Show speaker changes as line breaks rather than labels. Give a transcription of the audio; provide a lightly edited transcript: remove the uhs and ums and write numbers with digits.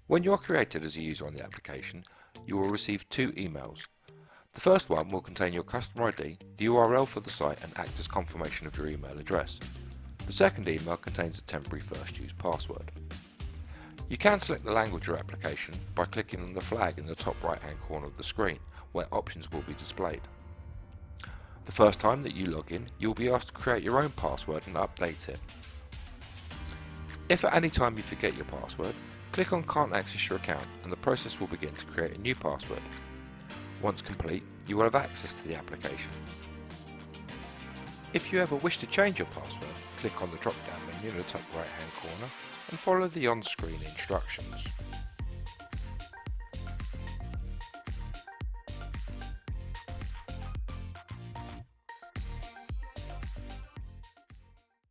When you are created as a user on the application, you will receive two emails. The first one will contain your customer ID, the URL for the site, and act as confirmation of your email address. The second email contains a temporary first use password. You can select the language of your application by clicking on the flag in the top right hand corner of the screen, where options will be displayed. The first time that you log in, you will be asked to create your own password and update it. If at any time you forget your password, click on Can't access your account and the process will begin to create a new password. Once complete, you will have access to the application. If you ever wish to change your password, click on the drop-down menu in the top right-hand corner and follow the on-screen instructions.